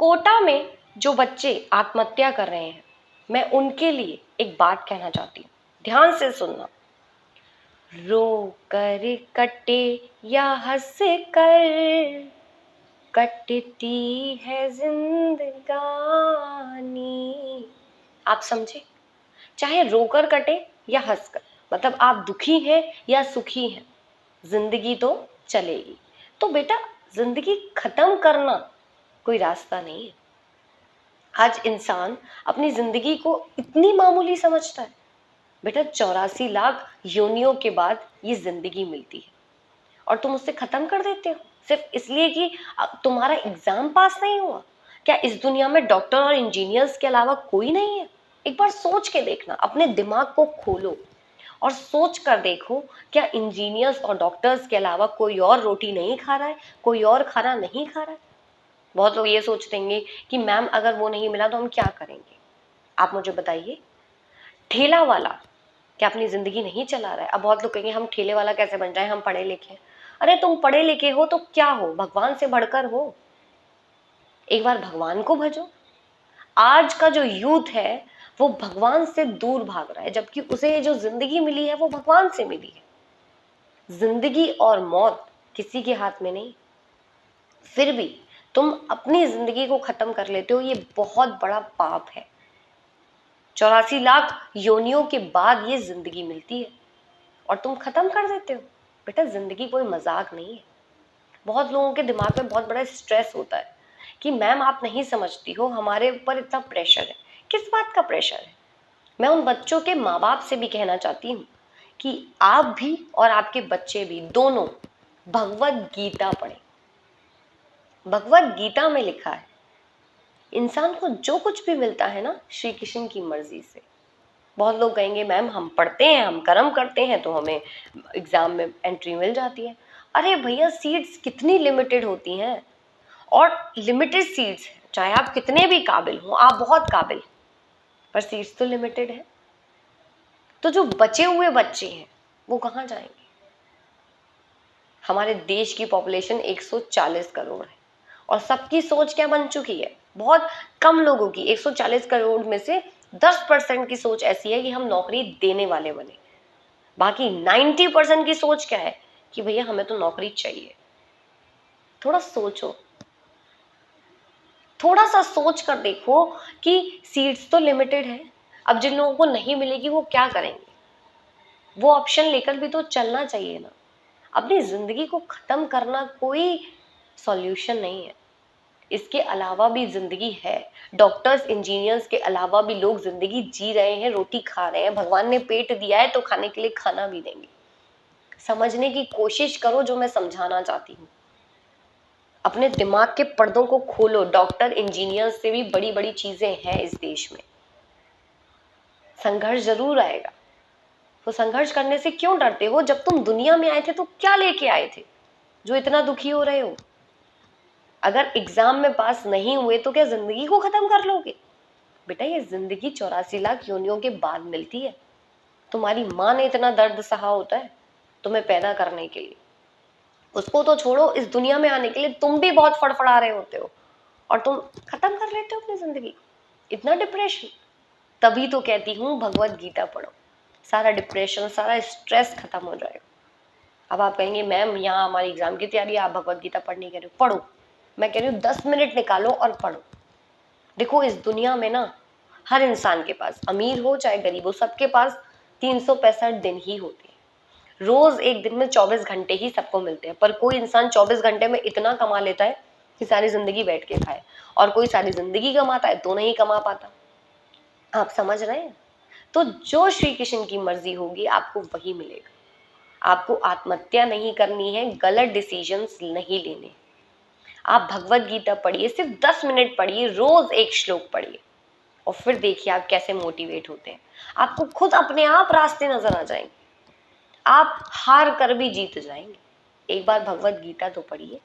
कोटा में जो बच्चे आत्महत्या कर रहे हैं, मैं उनके लिए एक बात कहना चाहती हूँ, ध्यान से सुनना। रो कर कटे या हंस कर कटती है जिंदगानी। आप समझे? चाहे रोकर कटे या हंसकर, मतलब आप दुखी हैं या सुखी हैं, जिंदगी तो चलेगी। तो बेटा, जिंदगी खत्म करना कोई रास्ता नहीं है। आज इंसान अपनी जिंदगी को इतनी मामूली समझता है। बेटा, 84 लाख योनियों के बाद ये जिंदगी मिलती है और तुम उससे खत्म कर देते हो सिर्फ इसलिए कि तुम्हारा एग्जाम पास नहीं हुआ। क्या इस दुनिया में डॉक्टर और इंजीनियर्स के अलावा कोई नहीं है? एक बार सोच के देखना, अपने दिमाग को खोलो और सोच कर देखो, क्या इंजीनियर्स और डॉक्टर्स के अलावा कोई और रोटी नहीं खा रहा है, कोई और खाना नहीं खा रहा है? बहुत लोग ये सोच देंगे कि मैम अगर वो नहीं मिला तो हम क्या करेंगे। आप मुझे बताइए, ठेला वाला क्या अपनी जिंदगी नहीं चला रहा है? अब बहुत लोग कहेंगे हम ठेले वाला कैसे बन जाए, हम पढ़े लिखे हैं। अरे तुम पढ़े लिखे हो तो क्या हो, भगवान से बढ़कर हो। एक बार भगवान को भजो। आज का जो यूथ है वो भगवान से दूर भाग रहा है, जबकि उसे जो जिंदगी मिली है वो भगवान से मिली है। जिंदगी और मौत किसी के हाथ में नहीं, फिर भी तुम अपनी जिंदगी को खत्म कर लेते हो, ये बहुत बड़ा पाप है। 84 लाख योनियों के बाद ये जिंदगी मिलती है और तुम खत्म कर देते हो। बेटा, जिंदगी कोई मजाक नहीं है। बहुत लोगों के दिमाग में बहुत बड़ा स्ट्रेस होता है कि मैम आप नहीं समझती हो, हमारे ऊपर इतना प्रेशर है। किस बात का प्रेशर है? मैं उन बच्चों के माँ बाप से भी कहना चाहती हूँ कि आप भी और आपके बच्चे भी दोनों भगवत गीता पढ़ें। भगवत गीता में लिखा है, इंसान को जो कुछ भी मिलता है ना, श्री कृष्ण की मर्जी से। बहुत लोग कहेंगे मैम हम पढ़ते हैं, हम कर्म करते हैं तो हमें एग्जाम में एंट्री मिल जाती है। अरे भैया, सीट्स कितनी लिमिटेड होती हैं और लिमिटेड सीट्स हैं। चाहे आप कितने भी काबिल हो, आप बहुत काबिल, पर सीट्स तो लिमिटेड है। तो जो बचे हुए बच्चे हैं वो कहाँ जाएंगे? हमारे देश की पॉपुलेशन 140 करोड़ है और सबकी सोच क्या बन चुकी है? बहुत कम लोगों की, 140 करोड़ में से 10% की सोच ऐसी है कि हम नौकरी देने वाले बने। बाकी 90% की सोच क्या है कि भैया हमें तो नौकरी चाहिए। थोड़ा सोचो, थोड़ा सा सोच कर देखो कि सीट्स तो लिमिटेड है। अब जिन लोगों को नहीं मिलेगी वो क्या करेंगे? वो ऑप्शन लेकर भी तो चलना चाहिए ना। अपनी जिंदगी को खत्म करना कोई सॉल्यूशन नहीं है। इसके अलावा भी जिंदगी है। डॉक्टर्स इंजीनियर्स के अलावा भी लोग जिंदगी जी रहे हैं, रोटी खा रहे हैं। भगवान ने पेट दिया है तो खाने के लिए खाना भी देंगे। समझने की कोशिश करो जो मैं समझाना चाहती हूँ। अपने दिमाग के पर्दों को खोलो। डॉक्टर इंजीनियर्स से भी बड़ी बड़ी चीजें हैं इस देश में। संघर्ष जरूर आएगा, तो संघर्ष करने से क्यों डरते हो? जब तुम दुनिया में आए थे तो क्या लेके आए थे जो इतना दुखी हो रहे हो? अगर एग्जाम में पास नहीं हुए तो क्या जिंदगी को खत्म कर लोगे? बेटा, ये जिंदगी 84 लाख योनियों के बाद मिलती है। तुम्हारी माँ ने इतना दर्द सहा होता है तुम्हें पैदा करने के लिए। उसको तो छोड़ो, इस दुनिया में आने के लिए तुम भी बहुत फड़फड़ा रहे होते हो और तुम खत्म कर लेते हो अपनी जिंदगी। इतना डिप्रेशन। तभी तो कहती हूँ भगवत गीता पढ़ो, सारा डिप्रेशन, सारा स्ट्रेस खत्म हो जाएगा। अब आप कहेंगे मैम यहाँ हमारी एग्जाम की तैयारी है, आप भगवत गीता पढ़ने कह रहे हो। पढ़ो, मैं कह रही हूँ 10 मिनट निकालो और पढ़ो। देखो, इस दुनिया में ना हर इंसान के पास, अमीर हो चाहे गरीब हो, सबके पास 365 दिन ही होते हैं। रोज एक दिन में 24 घंटे ही सबको मिलते हैं, पर कोई इंसान 24 घंटे में इतना कमा लेता है कि सारी जिंदगी बैठ के खाए, और कोई सारी जिंदगी कमाता है तो नहीं कमा पाता। आप समझ रहे हैं? तो जो श्री कृष्ण की मर्जी होगी आपको वही मिलेगा। आपको आत्महत्या नहीं करनी है, गलत डिसीजंस नहीं लेने। आप भगवत गीता पढ़िए, सिर्फ 10 मिनट पढ़िए, रोज एक श्लोक पढ़िए और फिर देखिए आप कैसे मोटिवेट होते हैं। आपको खुद अपने आप रास्ते नजर आ जाएंगे। आप हार कर भी जीत जाएंगे। एक बार भगवत गीता तो पढ़िए।